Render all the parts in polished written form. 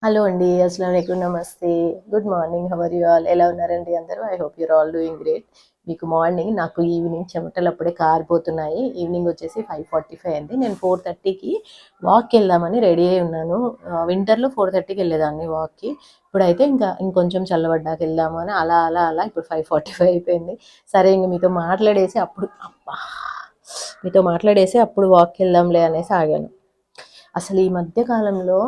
Hello అండి. అస్సలాముఅలైకుం. నమస్తే. Good morning. How are you all? ఎలా ఉన్నారండి అందరూ? I hope your all doing great. మీకు మార్నింగ్, నాకు ఈవినింగ్ చెమటలు అప్పుడే కారిపోతున్నాయి. ఈవినింగ్ వచ్చేసి 5:45 అయింది. నేను 4:30కి వాక్కి వెళ్దామని రెడీ అయి ఉన్నాను. వింటర్లో 4:30కి వెళ్ళేదాన్ని వాక్కి. ఇప్పుడైతే ఇంకొంచెం చల్లబడ్డాక వెళ్దాము అని అలా అలా అలా ఇప్పుడు 5:45 అయిపోయింది. సరే, ఇంక మీతో మాట్లాడేసి అప్పుడు వాక్కి వెళ్దాంలే అనేసి ఆగాను. అసలు ఈ మధ్య కాలంలో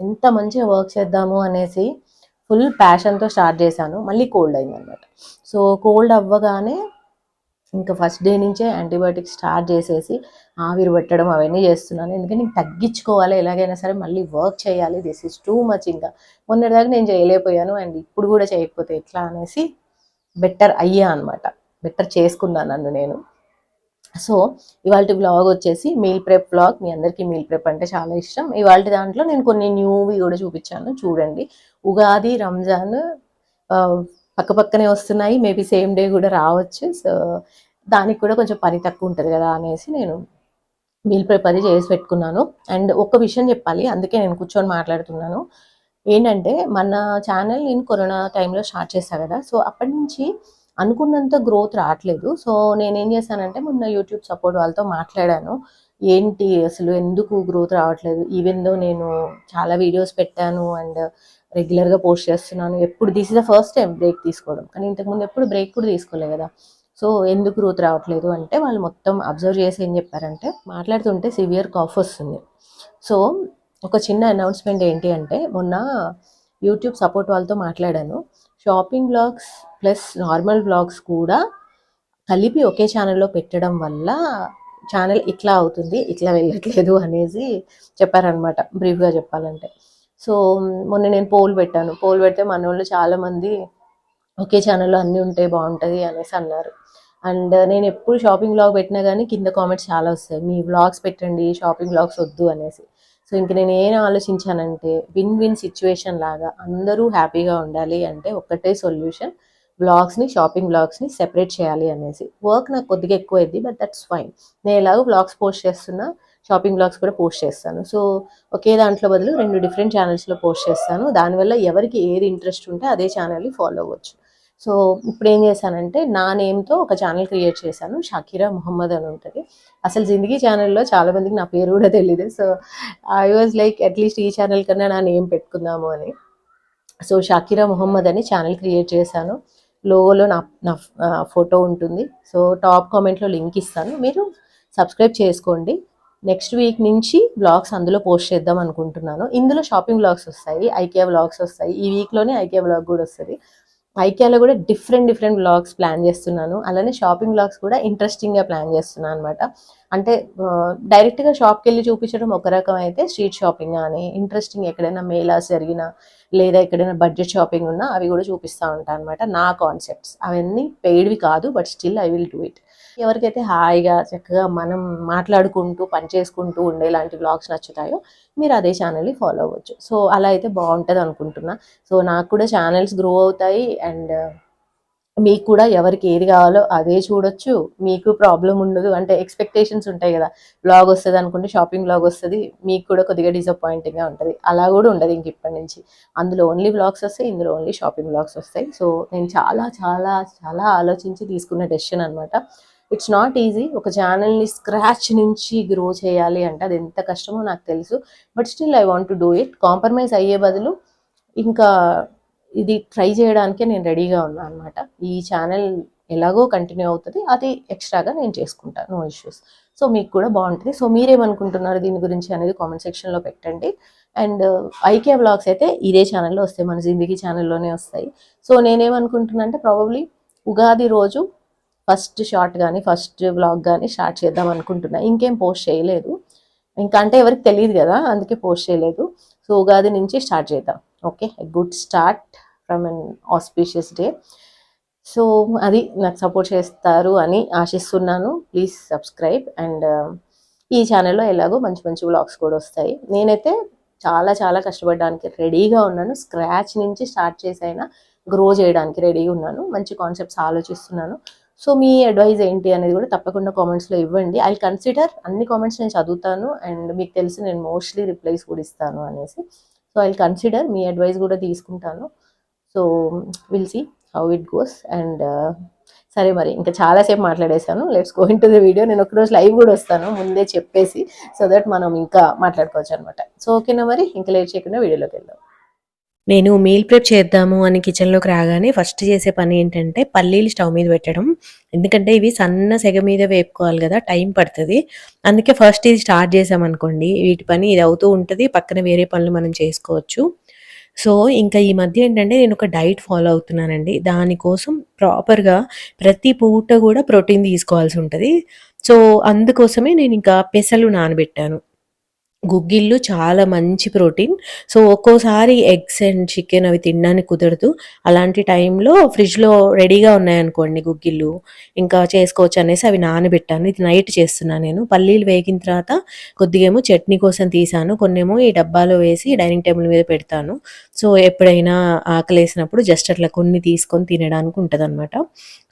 ఎంత మంచిగా వర్క్ చేద్దాము అనేసి ఫుల్ ప్యాషన్తో స్టార్ట్ చేశాను. మళ్ళీ కోల్డ్ అయిందనమాట. సో కోల్డ్ అవ్వగానే ఇంకా ఫస్ట్ డే నుంచే యాంటీబయాటిక్స్ స్టార్ట్ చేసేసి ఆవిరి పెట్టడం అవన్నీ చేస్తున్నాను. ఎందుకంటే నేను తగ్గించుకోవాలి, ఎలాగైనా సరే మళ్ళీ వర్క్ చేయాలి. This is too much. ఇంకా మొన్నటిదాకా నేను చేయలేకపోయాను, అండ్ ఇప్పుడు కూడా చేయకపోతే ఎట్లా అనేసి బెటర్ అయ్యా అనమాట. బెటర్ చేసుకున్నాను నన్ను నేను. సో ఇవాళ వ్లాగ్ వచ్చేసి మీల్ ప్రెప్ వ్లాగ్. మీ అందరికీ మీల్ ప్రెప్ అంటే చాలా ఇష్టం. ఇవాళ దాంట్లో నేను కొన్ని న్యూవి కూడా చూపించాను, చూడండి. ఉగాది, రంజాన్ పక్కపక్కనే వస్తున్నాయి. మేబీ సేమ్ డే కూడా రావచ్చు. సో దానికి కూడా కొంచెం పని తక్కువ ఉంటుంది కదా అనేసి నేను మీల్ ప్రెప్ అది చేసి పెట్టుకున్నాను. అండ్ ఒక విషయం చెప్పాలి, అందుకే నేను కూర్చొని మాట్లాడుతున్నాను. ఏంటంటే మన ఛానల్ నేను కరోనా టైంలో స్టార్ట్ చేశాను కదా. సో అప్పటి నుంచి అనుకున్నంత గ్రోత్ రావట్లేదు. సో నేనేం చేశానంటే మొన్న యూట్యూబ్ సపోర్ట్ వాళ్ళతో మాట్లాడాను. ఏంటి అసలు ఎందుకు గ్రోత్ రావట్లేదు, ఈవెన్ దో నేను చాలా వీడియోస్ పెట్టాను అండ్ రెగ్యులర్గా పోస్ట్ చేస్తున్నాను. ఎప్పుడు this is the first time break తీసుకోవడం, కానీ ఇంతకుముందు ఎప్పుడు బ్రేక్ కూడా తీసుకోలేదు కదా. సో ఎందుకు గ్రోత్ రావట్లేదు అంటే వాళ్ళు మొత్తం అబ్జర్వ్ చేసి ఏం చెప్పారంటే, మాట్లాడుతుంటే సివియర్ కాఫ్ వస్తుంది. సో ఒక చిన్న అనౌన్స్మెంట్ ఏంటి అంటే, మొన్న యూట్యూబ్ సపోర్ట్ వాళ్ళతో మాట్లాడాను. Shopping blogs plus normal blogs కూడా కలిపి ఒకే ఛానల్లో పెట్టడం వల్ల ఛానల్ ఇట్లా అవుతుంది, ఇట్లా వెళ్ళట్లేదు అనేసి చెప్పారనమాట, బ్రీఫ్గా చెప్పాలంటే. సో మొన్న నేను పోల్ పెడితే మన వాళ్ళు చాలామంది ఒకే ఛానల్లో అన్నీ ఉంటే బాగుంటుంది అనేసి అన్నారు. అండ్ నేను ఎప్పుడు షాపింగ్ బ్లాగ్ పెట్టినా కానీ కింద కామెంట్స్ చాలా వస్తాయి, మీ బ్లాగ్స్ పెట్టండి, షాపింగ్ బ్లాగ్స్ వద్దు అనేసి. సో ఇంక నేను ఏం ఆలోచించానంటే, విన్ విన్ సిచ్యువేషన్ లాగా అందరూ హ్యాపీగా ఉండాలి అంటే ఒక్కటే సొల్యూషన్, బ్లాగ్స్ని, షాపింగ్ బ్లాగ్స్ని సెపరేట్ చేయాలి అనేసి. వర్క్ నాకు కొద్దిగా ఎక్కువ అయింది, బట్ దట్స్ ఫైన్. నేను ఎలాగో బ్లాగ్స్ పోస్ట్ చేస్తున్నా, షాపింగ్ బ్లాగ్స్ కూడా పోస్ట్ చేస్తాను. సో ఒకే దాంట్లో బదులు 2 డిఫరెంట్ ఛానల్స్లో పోస్ట్ చేస్తాను. దానివల్ల ఎవరికి ఏది ఇంట్రెస్ట్ ఉంటే అదే ఛానల్ని ఫాలో అవ్వచ్చు. సో ఇప్పుడు ఏం చేశానంటే, నా నేమ్తో ఒక ఛానల్ క్రియేట్ చేశాను, షకీరా మొహమ్మద్ అని ఉంటుంది. అసలు జిందగీ ఛానల్లో చాలా మందికి నా పేరు కూడా తెలియదు. So I was like at least ఈ ఛానల్ కన్నా నా నేమ్ పెట్టుకుందాము అని. సో షకీరా మొహమ్మద్ అని ఛానల్ క్రియేట్ చేశాను. లోగోలో నా నా ఫోటో ఉంటుంది. సో టాప్ కామెంట్లో లింక్ ఇస్తాను, మీరు సబ్స్క్రైబ్ చేసుకోండి. నెక్స్ట్ వీక్ నుంచి బ్లాగ్స్ అందులో పోస్ట్ చేద్దాం అనుకుంటున్నాను. ఇందులో షాపింగ్ బ్లాగ్స్ వస్తాయి, ఐకియా బ్లాగ్స్ వస్తాయి. ఈ వీక్లోనే ఐకియా బ్లాగ్ కూడా వస్తుంది. ఐకియాలో కూడా డిఫరెంట్ బ్లాగ్స్ ప్లాన్ చేస్తున్నాను. అలానే షాపింగ్ బ్లాగ్స్ కూడా ఇంట్రెస్టింగ్గా ప్లాన్ చేస్తున్నాను అనమాట. అంటే డైరెక్ట్గా షాప్కి వెళ్ళి చూపించడం ఒక రకం అయితే, స్ట్రీట్ షాపింగ్ కానీ ఇంట్రెస్టింగ్ ఎక్కడైనా మేళాస్ జరిగినా లేదా ఎక్కడైనా బడ్జెట్ షాపింగ్ ఉన్నా అవి కూడా చూపిస్తూ ఉంటాను అనమాట. నా కాన్సెప్ట్స్ అవన్నీ పెయిడ్వి కాదు, but still I will do it. ఎవరికైతే హాయిగా చక్కగా మనం మాట్లాడుకుంటూ పని చేసుకుంటూ ఉండేలాంటి బ్లాగ్స్ నచ్చుతాయో మీరు అదే ఛానల్ని ఫాలో అవ్వచ్చు. సో అలా అయితే బాగుంటుంది అనుకుంటున్నా. సో నాకు కూడా ఛానల్స్ గ్రో అవుతాయి, అండ్ మీకు కూడా ఎవరికి ఏది కావాలో అదే చూడొచ్చు. మీకు ప్రాబ్లం ఉండదు. అంటే ఎక్స్పెక్టేషన్స్ ఉంటాయి కదా, బ్లాగ్ వస్తుంది అనుకుంటే షాపింగ్ బ్లాగ్ వస్తుంది, మీకు కూడా కొద్దిగా డిసప్పాయింటింగ్గా ఉంటుంది. అలా కూడా ఉండదు ఇంక ఇప్పటి నుంచి. అందులో ఓన్లీ బ్లాగ్స్ వస్తాయి, ఇందులో ఓన్లీ షాపింగ్ బ్లాగ్స్ వస్తాయి. సో నేను చాలా చాలా చాలా ఆలోచించి తీసుకున్న డెసిషన్ అనమాట. It's not easy. ఒక ఛానల్ని స్క్రాచ్ నుంచి గ్రో చేయాలి అంటే అది ఎంత కష్టమో నాకు తెలుసు, but still I want to do it. Compromise అయ్యే బదులు ఇంకా ఇది ట్రై చేయడానికే నేను రెడీగా ఉన్నాను అనమాట. ఈ ఛానల్ ఎలాగో కంటిన్యూ అవుతుంది, అది ఎక్స్ట్రాగా నేను చేసుకుంటాను, నో ఇష్యూస్. సో మీకు కూడా బాగుంటుంది. సో మీరేమనుకుంటున్నారు దీని గురించి అనేది కామెంట్ సెక్షన్లో పెట్టండి. అండ్ ఐకియా బ్లాగ్స్ అయితే ఇదే ఛానల్లో వస్తాయి, మన జిందగీ ఛానల్లోనే వస్తాయి. సో నేనేమనుకుంటున్నా అంటే, ప్రాబబ్లీ ఉగాది రోజు ఫస్ట్ షార్ట్ కానీ ఫస్ట్ బ్లాగ్ కానీ స్టార్ట్ చేద్దాం అనుకుంటున్నా. ఇంకేం పోస్ట్ చేయలేదు, ఇంకా అంటే ఎవరికి తెలియదు కదా, అందుకే పోస్ట్ చేయలేదు. సో ఉగాది నుంచి స్టార్ట్ చేద్దాం. Okay, good start from an auspicious day. So అది నాకు సపోర్ట్ చేస్తారు అని ఆశిస్తున్నాను. Please subscribe. అండ్ ఈ ఛానల్లో ఎలాగో మంచి మంచి వ్లాగ్స్ కూడా వస్తాయి. నేనైతే చాలా చాలా కష్టపడడానికి రెడీగా ఉన్నాను. స్క్రాచ్ నుంచి స్టార్ట్ చేసైనా గ్రో చేయడానికి రెడీగా ఉన్నాను. మంచి కాన్సెప్ట్స్ ఆలోచిస్తున్నాను. సో మీ అడ్వైజ్ ఏంటి అనేది కూడా తప్పకుండా కామెంట్స్లో ఇవ్వండి. I consider. అన్ని కామెంట్స్ నేను చదువుతాను, అండ్ మీకు తెలిసి నేను మోస్ట్లీ రిప్లైస్ కూడా ఇస్తాను అనేసి. సో ఐ కన్సిడర్, మీ అడ్వైస్ కూడా తీసుకుంటాను. So will see how it goes. And సరే, మరి ఇంకా చాలాసేపు మాట్లాడేశాను. Let's go into the video. నేను ఒకరోజు లైవ్ కూడా వస్తాను ముందే చెప్పేసి, సో దట్ మనం ఇంకా మాట్లాడుకోవచ్చు అనమాట. సో ఓకేనా, మరి ఇంకా లేట్ చేయకుండా వీడియోలోకి వెళ్దాం. నేను మీల్ ప్రిప్ చేద్దాము అని కిచెన్లోకి రాగానే ఫస్ట్ చేసే పని ఏంటంటే పల్లీలు స్టవ్ మీద పెట్టడం. ఎందుకంటే ఇవి సన్న సెగ మీద వేపుకోవాలి కదా, టైం పడుతుంది. అందుకే ఫస్ట్ ఇది స్టార్ట్ చేసామనుకోండి, వీటి పని ఇది అవుతూ ఉంటుంది, పక్కన వేరే పనులు మనం చేసుకోవచ్చు. సో ఇంకా ఈ మధ్య ఏంటంటే నేను ఒక డైట్ ఫాలో అవుతున్నానండి. దానికోసం ప్రాపర్గా ప్రతి పూట కూడా ప్రోటీన్ తీసుకోవాల్సి ఉంటుంది. సో అందుకోసమే నేను ఇంకా పెసలు నానబెట్టాను. గుగ్గిళ్ళు చాలా మంచి ప్రోటీన్. సో, ఒక్కోసారి ఎగ్స్ అండ్ చికెన్ అవి తినడానికి కుదరదు. అలాంటి టైంలో ఫ్రిడ్జ్‌లో రెడీగా ఉన్నాయనుకోండి గుగ్గిళ్ళు, ఇంకా చేసుకోవచ్చు అనేసి అవి నానబెట్టాను. ఇది నైట్ చేస్తున్నా నేను. పల్లీలు వేగిన తర్వాత కొద్దిగేమో చట్నీ కోసం తీశాను. కొన్నేమో ఈ డబ్బాలో వేసి డైనింగ్ టేబుల్ మీద పెడతాను. సో, ఎప్పుడైనా ఆకలేసినప్పుడు జస్ట్ అట్లా కొన్ని తీసుకొని తినడానికి ఉంటదనమాట.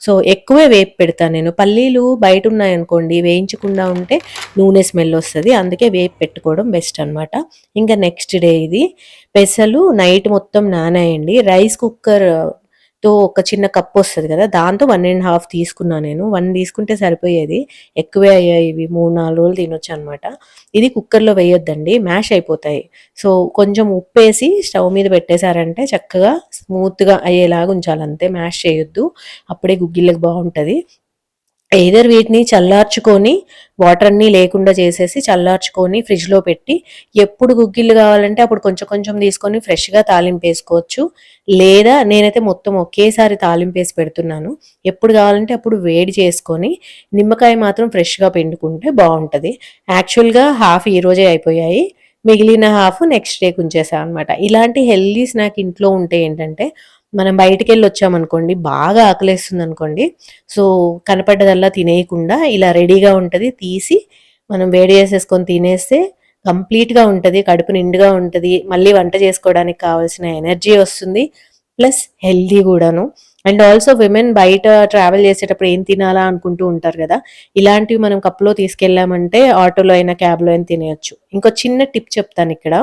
సో, ఎక్కువే వేపి పెడతాను నేను. పల్లీలు బయటున్నాయనుకోండి, వేయించకుండా ఉంటే నూనె స్మెల్ వస్తది. అందుకే వేపి పెట్టుకోవడం బెస్ట్ అనమాట. ఇంకా నెక్స్ట్ డే ఇది పెసలు నైట్ మొత్తం నానాయండి. రైస్ కుక్కర్‌తో ఒక చిన్న కప్ వస్తది కదా, దాంతో 1 ½ తీసుకున్నా నేను. 1 తీసుకుంటే సరిపోయేది. ఎక్కువే అయ్యాయి ఇవి. 3, 4 రోజులు తినొచ్చనమాట. ఇది కుక్కర్‌లో వేయొద్దండి, మ్యాష్ అయిపోతాయి. సో, కొంచెం ఉప్పేసి స్టవ్ మీద పెట్టేశారంటే చక్కగా స్మూత్‌గా అయ్యేలాగా ఉంచాలి అంతే. మ్యాష్ చేయొద్దు. అప్పుడే గుగ్గిళ్ళకి బావుంటది. ఎయిదర్ వీటిని చల్లార్చుకొని, వాటర్ అన్నీ లేకుండా చేసేసి చల్లార్చుకొని ఫ్రిడ్జ్‌లో పెట్టి, ఎప్పుడు గుగ్గిళ్ళు కావాలంటే అప్పుడు కొంచెం కొంచెం తీసుకొని ఫ్రెష్‌గా తాలింపేసుకోవచ్చు. లేదా నేనైతే మొత్తం ఒకేసారి తాలింపేసి పెడుతున్నాను. ఎప్పుడు కావాలంటే అప్పుడు వేడి చేసుకొని, నిమ్మకాయ మాత్రం ఫ్రెష్‌గా పిండుకుంటే బావుంటది. యాక్చువల్‌గా హాఫ్ ఈరోజే అయిపోయాయి. మిగిలిన హాఫ్ నెక్స్ట్ డేకి ఉంచేసా అనమాట. ఇలాంటి హెల్తీ స్నాక్ ఇంట్లో ఉంటే ఏంటంటే, మనం బయటికెళ్ళొచ్చామనుకోండి, బాగా ఆకలేస్తుందనుకోండి, సో, కనపడ్డదల్లా తినేయకుండా ఇలా రెడీగా ఉంటది. తీసి మనం వేడి చేసేసుకొని తినేస్తే కంప్లీట్‌గా ఉంటది. కడుపు నిండుగా ఉంటది. మళ్ళీ వంట చేసుకోవడానికి కావాల్సిన ఎనర్జీ వస్తుంది. ప్లస్ హెల్తీ గూడాను. అండ్ ఆల్సో విమెన్ బయట ట్రావెల్ చేసేటప్పుడు ఏం తినాలా అనుకుంటూ ఉంటారు గదా, ఇలాంటివి మనం కప్‌లో తీసుకెళ్ళామంటే ఆటోలో అయినా, క్యాబ్‌లో అయినా తినేయొచ్చు. ఇంకో చిన్న టిప్ చెప్తానిక్కడ.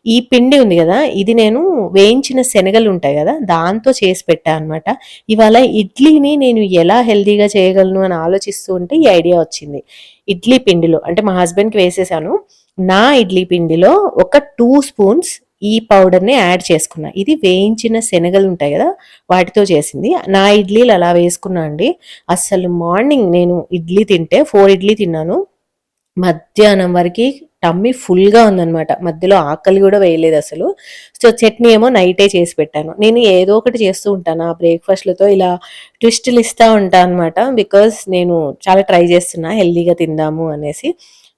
ఈ పిండి ఉంది గదా, ఇది నేను వేయించిన శనగలుంటాయి గదా, దాంతో చేసి పెట్టా అనమాట. ఇవాళ ఇడ్లీని నేను ఎలా హెల్తీగా చేయగలను అని ఆలోచిస్తూ ఉంటే ఈ ఐడియా వచ్చింది. ఇడ్లీ పిండిలో అంటే మా హస్బెండ్‌కి వేసేసాను. నా ఇడ్లీ పిండిలో ఒక 2 స్పూన్స్ ఈ పౌడర్‌ని యాడ్ చేసుకున్నా. ఇది వేయించిన శనగలుంటాయి గదా, వాటితో చేసింది. నా ఇడ్లీలు అలా వేసుకున్నా అండి. అస్సలు మార్నింగ్ నేను ఇడ్లీ తింటే 4 ఇడ్లీ తిన్నాను. మధ్యాహ్నం వరకి టమ్మీ ఫుల్‌గా ఉందనమాట. మధ్యలో ఆకలి గూడా వేయలేదసలు. సో, చట్నీ ఏమో నైటే చేసి పెట్టాను. నేను ఏదో ఒకటి చేస్తూ ఉంటాను. ఆ బ్రేక్‌ఫాస్ట్‌లతో ఇలా ట్విస్టులు ఇస్తా ఉంటా అనమాట. బికాజ్ నేను చాలా ట్రై చేస్తున్నా హెల్తీగా తిందాము అనేసి.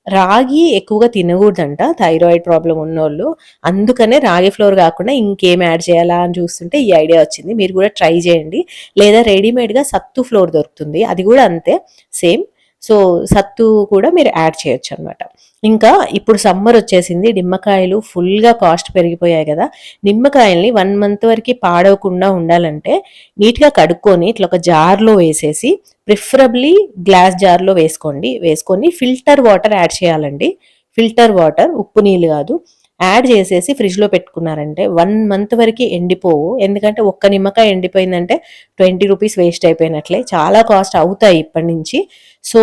రాగి ఎక్కువగా తినగూడదంట థైరాయిడ్ ప్రాబ్లమ్ ఉన్నోళ్ళు. అందుకనే రాగి ఫ్లోర్ గాకుండా ఇంకేం యాడ్ చేయాలా అని చూస్తుంటే ఈ ఐడియా వచ్చింది. మీరు గూడా ట్రై చేయండి. లేదా రెడీమేడ్‌గా సత్తు ఫ్లోర్ దొరుకుతుంది. అది గూడా అంతే సేమ్. సో, సత్తు కూడా మీరు యాడ్ చేయొచ్చనమాట. ఇంకా ఇప్పుడు సమ్మర్ వచ్చేసింది. నిమ్మకాయలు ఫుల్‌గా కాస్ట్ పెరిగిపోయాయి గదా, నిమ్మకాయల్ని 1 మంత్ వరకి పాడవకుండా ఉండాలంటే నీట్‌గా కడుక్కొని ఇట్లా ఒక జార్‌లో వేసేసి, ప్రిఫరబ్లీ గ్లాస్ జార్‌లో వేసుకోండి. వేసుకొని ఫిల్టర్ వాటర్ యాడ్ చేయాలండి. ఫిల్టర్ వాటర్, ఉప్పు నీళ్ళు గాదు. యాడ్ చేసేసి ఫ్రిడ్జ్‌లో పెట్టుకున్నారంటే 1 మంత్ వరకి ఎండిపోవు. ఎందుకంటే ఒక్క నిమ్మకాయ ఎండిపోయిందంటే 20 రూపీస్ వేస్ట్ అయిపోయినట్లే. చాలా కాస్ట్ అవుతాయి ఇప్పటి నుంచి. సో,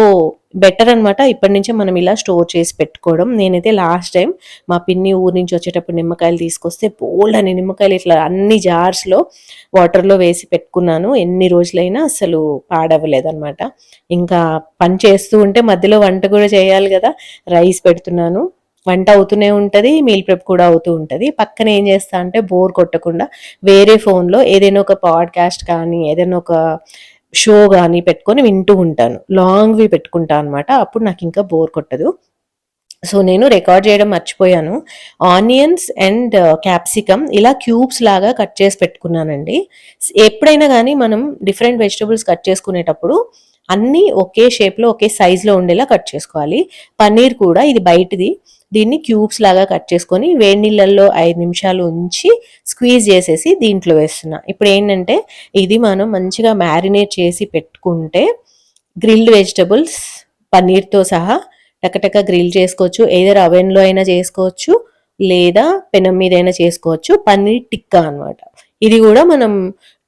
బెటర్ అనమాట ఇప్పటి నుంచే మనం ఇలా స్టోర్ చేసి పెట్టుకోవడం. నేనైతే లాస్ట్ టైం మా పిన్ని ఊరు నుంచి వచ్చేటప్పుడు నిమ్మకాయలు తీసుకొస్తే బోలెడన్ని నిమ్మకాయలు ఇట్లా అన్ని జార్స్‌లో వాటర్‌లో వేసి పెట్టుకున్నాను. ఎన్ని రోజులైనా అసలు పాడవ్వలేదనమాట. ఇంకా పని చేస్తూ ఉంటే మధ్యలో వంట కూడా చేయాలి గదా, రైస్ పెడుతున్నాను. వంట అవుతూనే ఉంటది. మీల్ ప్రెప్ కూడా అవుతూ ఉంటది. పక్కన ఏం చేస్తా అంటే బోర్ కొట్టకుండా వేరే ఫోన్‌లో ఏదైనా ఒక పాడ్‌కాస్ట్ కానీ, ఏదైనా ఒక షో గాని పెట్టుకొని వింటూ ఉంటాను. లాంగ్‌వి పెట్టుకుంటా అనమాట. అప్పుడు నాకింకా బోర్ కొట్టదు. సో, నేను రికార్డ్ చేయడం మర్చిపోయాను. ఆనియన్స్ అండ్ క్యాప్సికమ్ ఇలా క్యూబ్స్ లాగా కట్ చేసి పెట్టుకున్నానండి. ఎప్పుడైనా గానీ మనం డిఫరెంట్ వెజిటబుల్స్ కట్ చేసుకునేటప్పుడు అన్నీ ఒకే షేప్‌లో, ఒకే సైజ్‌లో ఉండేలా కట్ చేసుకోవాలి. పన్నీర్ కూడా ఇది బయటిది. దీన్ని క్యూబ్స్ లాగా కట్ చేసుకొని వేడి నీళ్ళల్లో 5 నిమిషాలు ఉంచి స్క్వీజ్ చేసేసి దీంట్లో వేస్తున్నా. ఇప్పుడేంటంటే ఇది మనం మంచిగా మ్యారినేట్ చేసి పెట్టుకుంటే గ్రిల్డ్ వెజిటబుల్స్ పన్నీర్‌తో సహా టకటక గ్రిల్ చేసుకోవచ్చు. ఎయిదర్ అవెన్‌లో అయినా చేసుకోవచ్చు. లేదా పెనం మీదైనా చేసుకోవచ్చు. పన్నీర్ టిక్కా అనమాట. ఇది కూడా మనం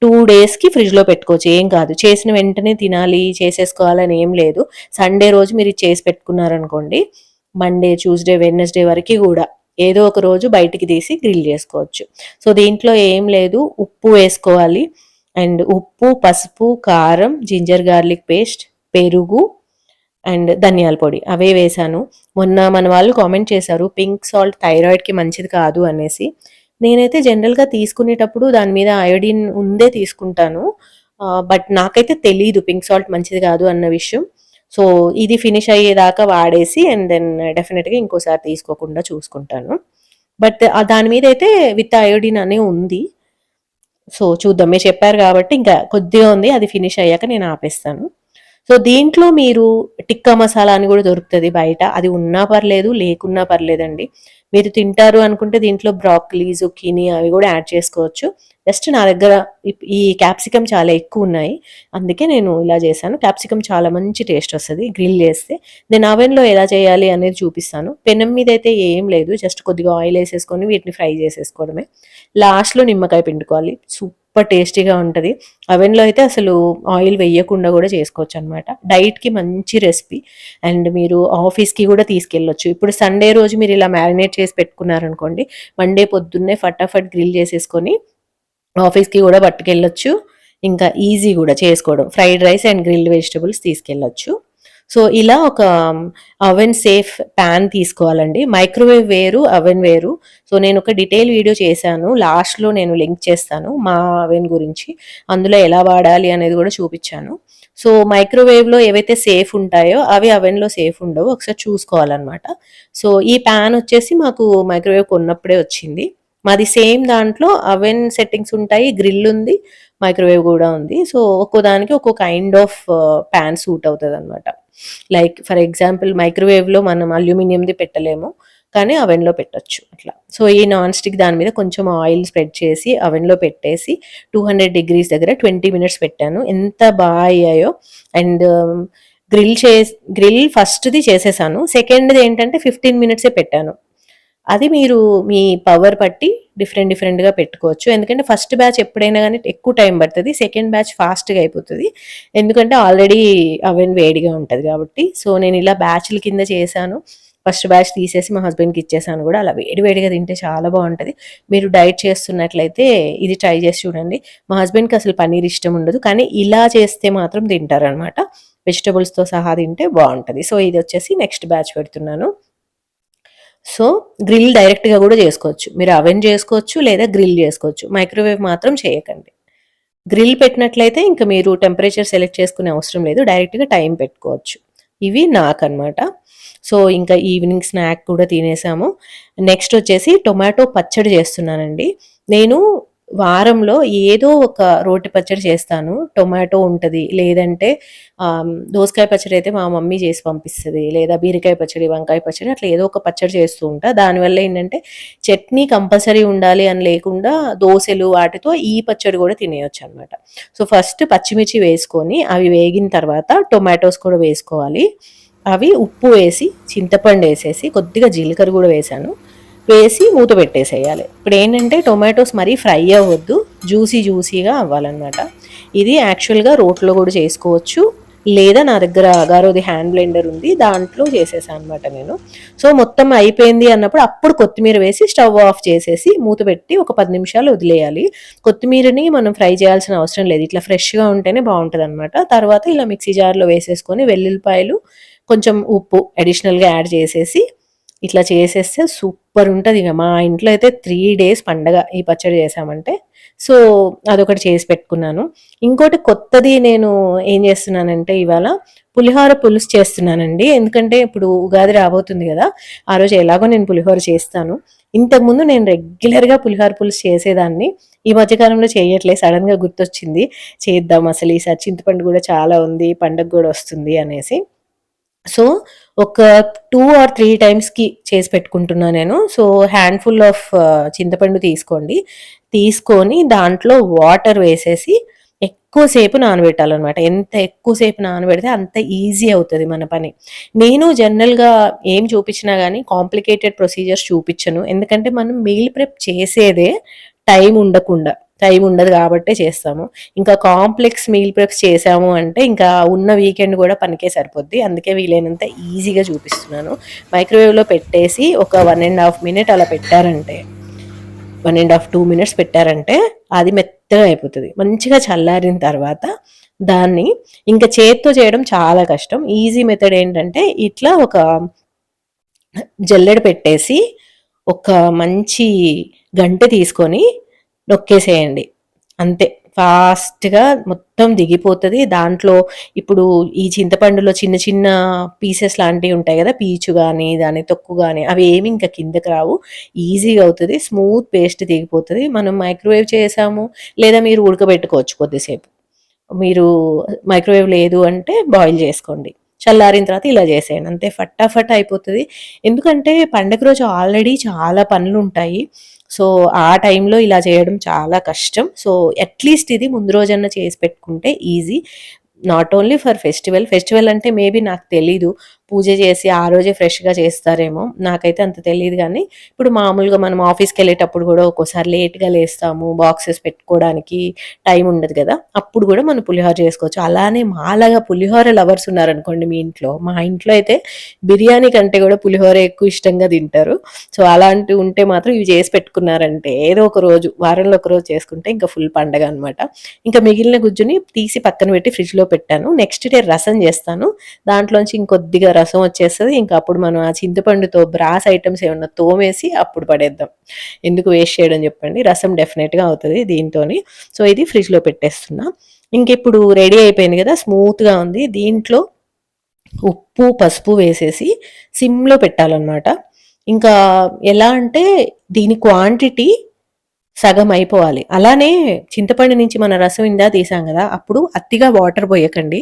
2 డేస్‌కి ఫ్రిడ్జ్‌లో పెట్టుకోవచ్చు. ఏం కాదు. చేసిన వెంటనే తినాలి, చేసేసుకోవాలని ఏం లేదు. సండే రోజు మీరు ఇది చేసి పెట్టుకున్నారనుకోండి, మండే, ట్యూస్‌డే, వెడ్నెస్‌డే వరకి గూడా ఏదో ఒక రోజు బయటికి తీసి గ్రిల్ చేసుకోవచ్చు. సో, దీంట్లో ఏం లేదు. ఉప్పు వేసుకోవాలి. అండ్ ఉప్పు, పసుపు, కారం, జింజర్ గార్లిక్ పేస్ట్, పెరుగు అండ్ ధనియాల పొడి అవే వేశాను. మొన్న మన వాళ్ళు కామెంట్ చేశారు పింక్ సాల్ట్ థైరాయిడ్‌కి మంచిది కాదు అనేసి. నేనైతే జనరల్‌గా తీసుకునేటప్పుడు దాని మీద అయోడిన్ ఉందే తీసుకుంటాను. బట్ నాకైతే తెలీదు పింక్ సాల్ట్ మంచిది కాదు అన్న విషయం. సో, ఇది ఫినిష్ అయ్యేదాకా వాడేసి అండ్ దెన్ డెఫినిట్‌గా ఇంకోసారి తీసుకోకుండా చూసుకుంటాను. బట్ దాని మీదైతే విత్ అయోడిన్ అనే ఉంది. సో, చూద్దాం. మీరు చెప్పారు కాబట్టి ఇంకా కొద్దిగా ఉంది. అది ఫినిష్ అయ్యాక నేను ఆపేస్తాను. సో, దీంట్లో మీరు టిక్కా మసాలా అని గూడా దొరుకుతది బయట. అది ఉన్నా పర్లేదు, లేకున్నా పర్లేదండి. మీరు తింటారు అనుకుంటే దీంట్లో బ్రాకలీ, జుకీనీ అవి గూడా యాడ్ చేసుకోవచ్చు. జస్ట్ నా దగ్గర ఈ క్యాప్సికమ్ చాలా ఎక్కువున్నాయి. అందుకే నేను ఇలా చేశాను. క్యాప్సికమ్ చాలా మంచి టేస్ట్ వస్తది గ్రిల్ చేస్తే. నేను అవెన్‌లో ఎలా చేయాలి అనేది చూపిస్తాను. పెనం మీదైతే ఏం లేదు. జస్ట్ కొద్దిగా ఆయిల్ ఏసేసుకొని వీటిని ఫ్రై చేసేసుకోవడమే. లాస్ట్‌లో నిమ్మకాయ పిండుకోవాలి. సూపర్ టేస్టీగా ఉంటది. అవెన్‌లో అయితే అసలు ఆయిల్ వేయకుండా గూడా చేసుకోవచ్చనమాట. డైట్‌కి మంచి రెసిపీ. అండ్ మీరు ఆఫీస్‌కి గూడా తీసుకెళ్ళొచ్చు. ఇప్పుడు సండే రోజు మీరు ఇలా మ్యారినేట్ చేసి పెట్టుకున్నారనుకోండి, మండే పొద్దున్నే ఫటాఫట్ గ్రిల్ చేసేసుకొని ఆఫీస్‌కి గూడా పట్టుకెళ్ళొచ్చు. ఇంకా ఈజీ గూడా చేసుకోవడం. Fried rice and grilled vegetables తీసుకెళ్ళొచ్చు. సో, ఇలా ఒక అవెన్ సేఫ్ పాన్ తీసుకోవాలండి. మైక్రోవేవ్ వేరు, అవెన్ వేరు. సో, నేనొక డీటెయిల్ వీడియో చేశాను. లాస్ట్‌లో నేను లింక్ చేస్తాను మా అవెన్ గురించి. అందులో ఎలా వాడాలి అనేది గూడా చూపిచ్చాను. సో, మైక్రోవేవ్‌లో ఏవైతే సేఫ్ ఉంటాయో అవి అవెన్‌లో సేఫ్ ఉండవు. ఒకసారి చూసుకోవాలనమాట. సో, ఈ పాన్ వచ్చేసి మాకు మైక్రోవేవ్ కొన్నప్పుడే వచ్చింది. మాది సేమ్ దాంట్లో అవెన్ సెట్టింగ్స్ ఉంటాయి. గ్రిల్ ఉంది. మైక్రోవేవ్ గూడా ఉంది. సో, ఒక్కో దానికి ఒక్కో కైండ్ ఆఫ్ పాన్ సూట్ అవుతదనమాట. లైక్ ఫర్ ఎగ్జాంపుల్ మైక్రోవేవ్‌లో మనం అల్యూమినియంది పెట్టలేము. కానీ అవెన్‌లో పెట్టొచ్చు అట్లా. సో, ఈ నాన్ స్టిక్ దాని మీద కొంచెం ఆయిల్ స్ప్రెడ్ చేసి అవెన్‌లో పెట్టేసి 200 డిగ్రీస్ దగ్గర 20 మినిట్స్ పెట్టాను. ఎంత అయ్యాయో. అండ్ గ్రిల్ ఫస్ట్‌ది చేసేసాను. సెకండ్‌ది ఏంటంటే 15 మినిట్సే పెట్టాను. అది మీరు మీ పవర్ బట్టి డిఫరెంట్‌గా పెట్టుకోవచ్చు. ఎందుకంటే ఫస్ట్ బ్యాచ్ ఎప్పుడైనా గానీ ఎక్కువ టైం పడతది. సెకండ్ బ్యాచ్ ఫాస్ట్‌గా అయిపోతది. ఎందుకంటే ఆల్రెడీ అవెన్ వేడిగా ఉంటది గాబట్టి. సో, నేనిలా బ్యాచ్‌ల కింద చేశాను. ఫస్ట్ బ్యాచ్ తీసేసి మా హస్బెండ్‌కి ఇచ్చేసాను గూడా. అలా వేడి వేడిగా తింటే చాలా బావుంటది. మీరు డైట్ చేస్తున్నట్లయితే ఇది ట్రై చేసి చూడండి. మా హస్బెండ్‌కి అసలు పన్నీర్ ఇష్టం ఉండదు. కానీ ఇలా చేస్తే మాత్రం తింటారనమాట. వెజిటబుల్స్‌తో సహా తింటే బావుంటది. సో, ఇదొచ్చేసి నెక్స్ట్ బ్యాచ్ పెడుతున్నాను. సో, గ్రిల్ డైరెక్ట్‌గా గూడా జేసుకోవచ్చు. మీరు అవెన్ జేసుకోవచ్చు లేదా గ్రిల్ జేసుకోవచ్చు. మైక్రోవేవ్ మాత్రం చేయకండి. గ్రిల్ పెట్టినట్లయితే ఇంక మీరు టెంపరేచర్ సెలెక్ట్ చేసుకునే అవసరం లేదు. డైరెక్ట్‌గా టైం పెట్టుకోవచ్చు. ఇవి నాకనమాట. సో, ఇంకా ఈవినింగ్ స్నాక్ కూడా తినేసాము. నెక్స్ట్ వచ్చేసి టొమాటో పచ్చడి చేస్తున్నానండి. నేను వారంలో ఏదో ఒక రోటి పచ్చడి చేస్తాను. టొమాటో ఉంటది. లేదంటే దోసకాయ పచ్చడి అయితే మా మమ్మీ చేసి పంపిస్తది. లేదా బీరకాయ పచ్చడి, వంకాయ పచ్చడి అట్లా ఏదో ఒక పచ్చడి చేస్తూ ఉంటా. దానివల్ల ఏంటంటే చట్నీ కంపల్సరీ ఉండాలి అని లేకుండా దోసలు వాటితో ఈ పచ్చడి కూడా తినేయొచ్చనమాట. సో, ఫస్ట్ పచ్చిమిర్చి వేసుకొని అవి వేగిన తర్వాత టొమాటోస్ కూడా వేసుకోవాలి. అవి ఉప్పు వేసి, చింతపండేసేసి, కొద్దిగా జీలకర్ర గూడా వేశాను. వేసి మూత పెట్టేసేయాలి. ఇప్పుడేంటంటే టొమాటోస్ మరీ ఫ్రై అవ్వద్దు. జ్యూసీగా అవ్వాలనమాట. ఇది యాక్చువల్‌గా రోట్లో గూడా చేసుకోవచ్చు. లేదా నా దగ్గర అగారోది హ్యాండ్ బ్లెండర్ ఉంది. దాంట్లో చేసేసా అనమాట నేను. సో, మొత్తం అయిపోయింది అన్నప్పుడు అప్పుడు కొత్తిమీర వేసి స్టవ్ ఆఫ్ చేసేసి మూత పెట్టి ఒక 10 నిమిషాలు వదిలేయాలి. కొత్తిమీరని మనం ఫ్రై చేయాల్సిన అవసరం లేదు. ఇట్లా ఫ్రెష్‌గా ఉంటేనే బావుంటదనమాట. తర్వాత ఇలా మిక్సీ జార్‌లో వేసేసుకొని వెల్లుల్లిపాయలు, కొంచెం ఉప్పు అడిషనల్‌గా యాడ్ చేసేసి ఇట్లా చేసేస్తే సూపర్ ఉంటదిగ. మా ఇంట్లో అయితే 3 డేస్ పండగ ఈ పచ్చడి చేశామంటే. సో, అదొకటి చేసి పెట్టుకున్నాను. ఇంకోటి కొత్తది నేను ఏం చేస్తున్నానంటే ఇవాళ పులిహోర పులుసు చేస్తున్నానండి. ఎందుకంటే ఇప్పుడు ఉగాది రాబోతుంది గదా! ఆ రోజు ఎలాగో నేను పులిహోర చేస్తాను. ఇంతకుముందు నేను రెగ్యులర్‌గా పులిహోర పులుసు చేసేదాన్ని. ఈ మధ్య కాలంలో చేయట్లే. సడెన్‌గా గుర్తొచ్చింది. చేద్దాం అసలు ఈసారి చింతపండు గూడా చాలా ఉంది. పండగ గూడా వస్తుంది అనేసి. సో, ఒక 2 ఆర్ 3 టైమ్స్‌కి చేసి పెట్టుకుంటున్నా నేను. సో, హ్యాండ్‌ఫుల్ ఆఫ్ చింతపండు తీసుకోండి. తీసుకొని దాంట్లో వాటర్ వేసేసి ఎక్కువసేపు నానబెట్టాలన్నమాట. ఎంత ఎక్కువసేపు నానబెడితే అంత ఈజీ అవుతుంది మన పని. నేను జనరల్‌గా ఏం చూపించినా గానీ కాంప్లికేటెడ్ ప్రొసీజర్స్ చూపించను. ఎందుకంటే మనం మీల్ ప్రెప్ చేసేదే టైం ఉండకుండా. టైం ఉండదు కాబట్టే చేస్తాము. ఇంకా కాంప్లెక్స్ మీల్ ప్రెప్స్ చేశాము అంటే ఇంకా ఉన్న వీకెండ్ కూడా పనికే సరిపోద్ది. అందుకే వీలైనంత ఈజీగా చూపిస్తున్నాను. మైక్రోవేవ్‌లో పెట్టేసి ఒక 1 ½ మినిట్ అలా పెట్టారంటే 1 ½ 2 మినిట్స్ పెట్టారంటే అది మెత్తగా అయిపోతుంది. మంచిగా చల్లారిన తర్వాత దాన్ని ఇంకా చేత్తో చేయడం చాలా కష్టం. ఈజీ మెథడ్ ఏంటంటే ఇట్లా ఒక జల్లెడ పెట్టేసి ఒక మంచి గంటె తీసుకొని నొక్కేసేయండి. అంతే. ఫాస్ట్‌గా మొత్తం దిగిపోతది. దాంట్లో ఇప్పుడు ఈ చింతపండులో చిన్న చిన్న పీసెస్ లాంటివి ఉంటాయి గదా! పీచు గాని, దాని తొక్కు గాని అవి ఏమి ఇంకా కిందకి రావు. ఈజీగా అవుతది. స్మూత్ పేస్ట్ దిగిపోతది. మనం మైక్రోవేవ్ చేసాము, లేదా మీరు ఉడకబెట్టుకోవచ్చు కొద్దిసేపు. మీరు మైక్రోవేవ్ లేదు అంటే బాయిల్ చేసుకోండి. చల్లారిన తర్వాత ఇలా చేసేయండి. అంతే ఫటాఫట్ అయిపోతది. ఎందుకంటే పండగ రోజు ఆల్రెడీ చాలా పనులుంటాయి. సో, ఆ టైంలో ఇలా చేయడం చాలా కష్టం. సో, అట్‌లీస్ట్ ఇది ముందు రోజన్నా చేసి పెట్టుకుంటే easy. Not only for festival. Festival అంటే మేబీ నాకు తెలీదు. పూజ చేసి ఆ రోజే ఫ్రెష్‌గా చేస్తారేమో! నాకైతే అంత తెలీదు గానీ, ఇప్పుడు మామూలుగా మనం ఆఫీస్‌కెళ్ళేటప్పుడు గూడా ఒక్కోసారి లేట్‌గా లేస్తాము. బాక్సెస్ పెట్టుకోవడానికి టైం ఉండదు గదా! అప్పుడు గూడా మనం పులిహోర చేసుకోవచ్చు. అలానే మాలాగా పులిహోర లవర్స్ ఉన్నారనుకోండి మీ ఇంట్లో, మా ఇంట్లో అయితే బిర్యానీ కంటే గూడా పులిహోర ఎక్కువ ఇష్టంగా తింటారు. సో, అలాంటివి ఉంటే మాత్రం ఇవి చేసి పెట్టుకున్నారంటే ఏదో ఒక రోజు వారంలో ఒక రోజు చేసుకుంటే ఇంకా ఫుల్ పండగ అనమాట. ఇంకా మిగిలిన గుజ్జుని తీసి పక్కన పెట్టి ఫ్రిడ్జ్‌లో పెట్టాను. నెక్స్ట్ డే రసం చేస్తాను. దాంట్లోంచి ఇంకొద్దిగా రసం వచ్చేస్తది. ఇంకా అప్పుడు మనం ఆ చింతపండుతో బ్రాస్ ఐటెమ్స్ ఏమన్నా తోమేసి అప్పుడు పడేద్దాం. ఎందుకు వేస్ట్ చేయడం చెప్పండి. రసం డెఫినెట్‌గా అవుతది దీంతోని. సో, ఇది ఫ్రిడ్జ్‌లో పెట్టేస్తున్నా. ఇంకిప్పుడు రెడీ అయిపోయింది గదా! స్మూత్‌గా ఉంది. దీంట్లో ఉప్పు, పసుపు వేసేసి సిమ్‌లో పెట్టాలనమాట. ఇంకా ఎలా అంటే దీని క్వాంటిటీ సగం అయిపోవాలి. అలానే చింతపండు నుంచి మన రసం ఇందాక తీసాం గదా! అప్పుడు అతిగా వాటర్ పోయకండి.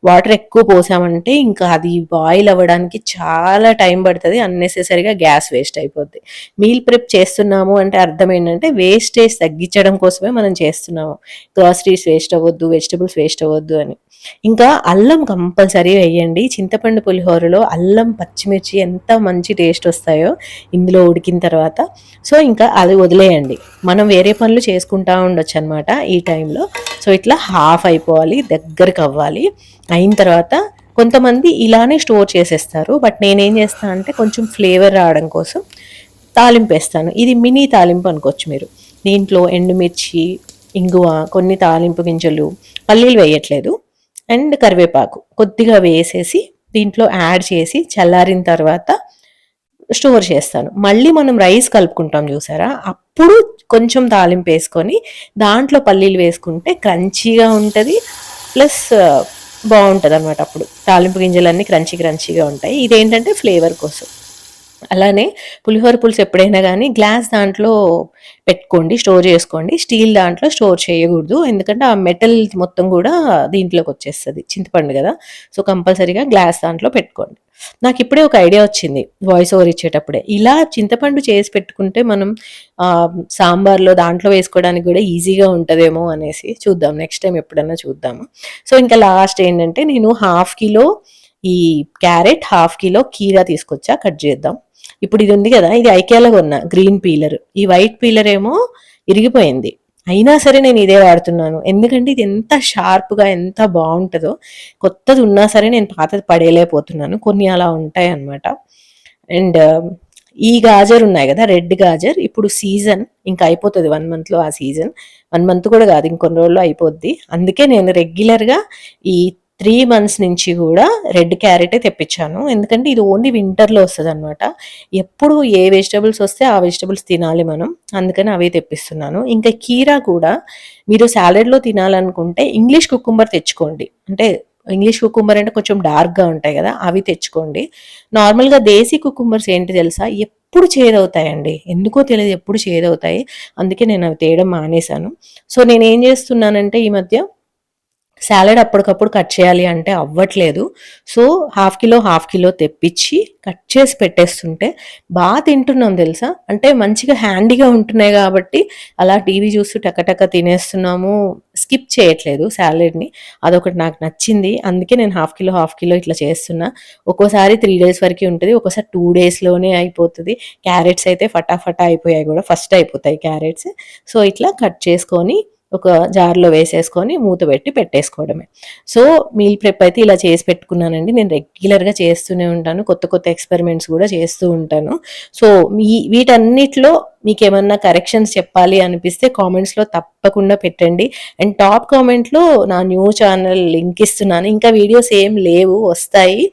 వాటర్ ఎక్కువ పోసామంటే ఇంకా అది బాయిల్ అవ్వడానికి చాలా టైం పడతది. అన్నెసెసరీగా గ్యాస్ వేస్ట్ అయిపోద్ది. మీల్ ప్రెప్ చేస్తున్నాము అంటే అర్థం ఏంటంటే వేస్టేజ్ తగ్గించడం కోసమే మనం చేస్తున్నాము. గ్రాసరీస్ వేస్ట్ అవ్వద్దు, వెజిటబుల్స్ వేస్ట్ అవ్వద్దు అని. ఇంకా అల్లం కంపల్సరీ వేయండి. చింతపండు పులిహోరలో అల్లం, పచ్చిమిర్చి ఎంత మంచి టేస్ట్ వస్తాయో ఇందులో ఉడికిన తర్వాత. సో, ఇంకా అది వదిలేయండి. మనం వేరే పనులు చేసుకుంటా ఉండొచ్చనమాట ఈ టైంలో. సో, ఇట్లా హాఫ్ అయిపోవాలి, దగ్గరకవ్వాలి. అయిన తర్వాత కొంతమంది ఇలానే స్టోర్ చేసేస్తారు. బట్ నేనేం చేస్తా అంటే కొంచెం ఫ్లేవర్ రావడం కోసం తాలింపేస్తాను. ఇది మినీ తాలింపు అనుకోవచ్చు మీరు. దీంట్లో ఎండుమిర్చి, ఇంగువ, కొన్ని తాలింపు గింజలు, పల్లీలు వేయట్లేదు. అండ్ కరివేపాకు కొద్దిగా వేసేసి దీంట్లో యాడ్ చేసి చల్లారిన తర్వాత స్టోర్ చేస్తాను. మళ్ళీ మనం రైస్ కలుపుకుంటాం చూసారా? అప్పుడు కొంచెం తాలింపేసుకొని దాంట్లో పల్లీలు వేసుకుంటే క్రంచీగా ఉంటది. ప్లస్ బావుంటదనమాట అప్పుడు. తాలింపు గింజలన్నీ క్రంచీ క్రంచీగా ఉంటాయి. ఇదేంటంటే ఫ్లేవర్ కోసం. అలానే పులిహోర పులుసు ఎప్పుడైనా గానీ గ్లాస్ దాంట్లో పెట్టుకోండి. స్టోర్ చేసుకోండి. స్టీల్ దాంట్లో స్టోర్ చేయగూడదు. ఎందుకంటే ఆ మెటల్ మొత్తం గూడా దీంట్లోకొచ్చేస్తది. చింతపండు గదా! సో, కంపల్సరీగా గ్లాస్ దాంట్లో పెట్టుకోండి. నాకిప్పుడే ఒక ఐడియా వచ్చింది వాయిస్ ఓవర్ ఇచ్చేటప్పుడే. ఇలా చింతపండు చేసి పెట్టుకుంటే మనం సాంబార్‌లో దాంట్లో వేసుకోవడానికి గూడా ఈజీగా ఉంటదేమో అనేసి చూద్దాం. నెక్స్ట్ టైమ్ ఎప్పుడన్నా చూద్దాము. సో, ఇంకా లాస్ట్ ఏంటంటే నేను 1/2 కిలో ఈ క్యారెట్, 1/2 కిలో కీరా తీసుకొచ్చా. కట్ చేద్దాం. ఇప్పుడు ఇది ఉంది గదా! ఇది ఐకియాలో కొన్నా గ్రీన్ పీలర్. ఈ వైట్ పీలర్ ఏమో ఇరిగిపోయింది. అయినా సరే నేను ఇదే వాడుతున్నాను. ఎందుకంటే ఇది ఎంత షార్ప్‌గా ఎంత బావుంటదో. కొత్తది ఉన్నా సరే నేను పాతది పడేయలేకపోతున్నాను. కొన్ని అలా ఉంటాయన్నమాట. అండ్ ఈ గాజర్ ఉన్నాయి గదా! రెడ్ గాజర్ ఇప్పుడు సీజన్ ఇంకా అయిపోతది 1 మంత్‌లో ఆ సీజన్. 1 మంత్ కూడా గాదు ఇంకొన్ని రోజుల్లో అయిపోద్ది. అందుకే నేను రెగ్యులర్‌గా ఈ 3 మంత్స్ నుంచి గూడా రెడ్ క్యారెటే తెప్పించాను. ఎందుకంటే ఇది ఓన్లీ వింటర్‌లో వస్తదనమాట. ఎప్పుడు ఏ వెజిటబుల్స్ వస్తే ఆ వెజిటబుల్స్ తినాలి మనం. అందుకని అవే తెప్పిస్తున్నాను. ఇంకా కీరా కూడా మీరు సాలడ్‌లో తినాలనుకుంటే ఇంగ్లీష్ కుకుంబర్ తెచ్చుకోండి. అంటే ఇంగ్లీష్ కుకుంబర్ అంటే కొంచెం డార్క్‌గా ఉంటాయి గదా! అవి తెచ్చుకోండి. నార్మల్‌గా దేశీ కుకుంబర్స్ ఏంటి తెలుసా? ఎప్పుడు చేదవుతాయండి. ఎందుకో తెలీదు ఎప్పుడు చేదవుతాయి. అందుకే నేను అవి తేయడం మానేశాను. సో, నేనేం చేస్తున్నానంటే ఈ మధ్య సాలడ్ అప్పటికప్పుడు కట్ చేయాలి అంటే అవ్వట్లేదు. సో, హాఫ్ కిలో తెప్పిచ్చి కట్ చేసి పెట్టేస్తుంటే తింటున్నాం తెలుసా! అంటే మంచిగా హ్యాండీగా ఉంటున్నాయి గాబట్టి అలా టీవీ చూస్తూ టక తినేస్తున్నాము. స్కిప్ చేయట్లేదు సాలడ్‌ని. అదొకటి నాకు నచ్చింది. అందుకే నేను హాఫ్ కిలో ఇట్లా చేస్తున్నా. ఒక్కోసారి 3 డేస్ వరకి ఉంటది. ఒక్కోసారి 2 డేస్‌లోనే అయిపోతది. క్యారెట్స్ అయితే ఫటాఫటా అయిపోయాయి గూడా. ఫస్ట్ అయిపోతాయి క్యారెట్స్. సో, ఇట్లా కట్ చేసుకొని ఒక జార్‌లో వేసేసుకొని మూత పెట్టి పెట్టేసుకోవడమే. సో, మీల్ ప్రెప్ అయితే ఇలా చేసి పెట్టుకున్నానండి. నేను రెగ్యులర్‌గా చేస్తూనే ఉంటాను. కొత్త ఎక్స్‌పెరిమెంట్స్ గూడా చేస్తూ ఉంటాను. సో, వీటన్నిటిలో మీకేమన్నా కరెక్షన్స్ చెప్పాలి అనిపిస్తే కామెంట్స్‌లో తప్పకుండా పెట్టండి. అండ్ టాప్ కామెంట్‌లో నా న్యూ ఛానల్ లింక్ ఇస్తున్నాను. ఇంకా వీడియోస్ ఏం లేవు, వస్తాయి.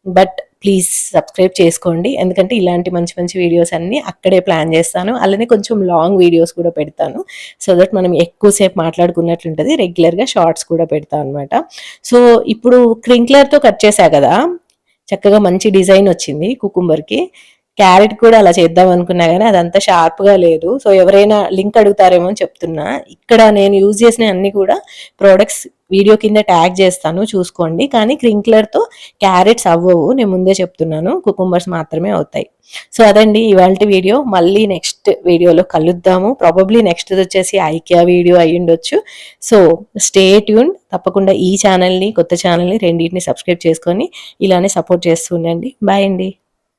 బట్ ప్లీజ్ సబ్స్క్రైబ్ చేసుకోండి. ఎందుకంటే ఇలాంటి మంచి వీడియోస్ అన్నీ అక్కడే ప్లాన్ చేస్తాను. అలానే కొంచెం లాంగ్ వీడియోస్ కూడా పెడతాను. సో దట్ మనం ఎక్కువసేపు మాట్లాడుకున్నట్లుంటది. రెగ్యులర్‌గా షార్ట్స్ కూడా పెడతా అనమాట. సో, ఇప్పుడు క్రింక్లర్‌తో కట్ చేశా కదా! చక్కగా మంచి డిజైన్ వచ్చింది కుకుంబర్‌కి. క్యారెట్ కూడా అలా చేద్దాం అనుకున్నా గానీ అదంతా షార్ప్‌గా లేదు. సో, ఎవరైనా లింక్ అడుగుతారేమో అని చెప్తున్నా. ఇక్కడ నేను యూజ్ చేసినయి అన్నీ కూడా ప్రొడక్ట్స్ వీడియో కింద ట్యాగ్ చేస్తాను చూసుకోండి. కానీ క్రింక్లర్‌తో క్యారెట్స్ అవ్వవు. నేను ముందే చెప్తున్నాను. కుకుంబర్స్ మాత్రమే అవుతాయి. సో, అదండి ఇవాల్టి వీడియో. మళ్ళీ నెక్స్ట్ వీడియోలో కలుద్దాము. ప్రాబబ్లీ నెక్స్ట్‌దొచ్చేసి ఐకియా వీడియో అయ్యుండొచ్చు. So, stay tuned. తప్పకుండా ఈ ఛానల్‌ని, కొత్త ఛానల్‌ని రెండిటిని సబ్స్క్రైబ్ చేసుకొని ఇలానే సపోర్ట్ చేస్తూ ఉండండి. బాయ్ అండి.